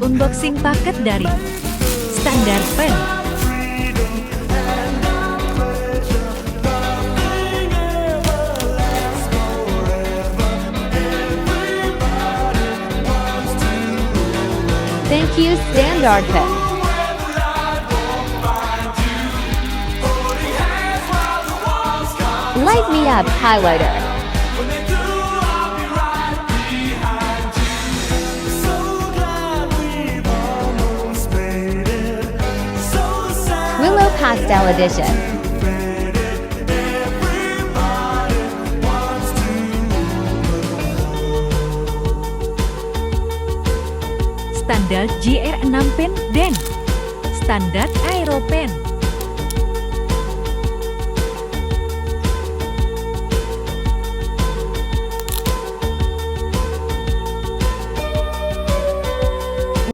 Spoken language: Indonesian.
Unboxing paket dari Standard Pen. Thank you, Standard Pen. Light Me Up Highlighter. Willow Pastel Edition. Standard GR6 Pen dan Standard Aero Pen.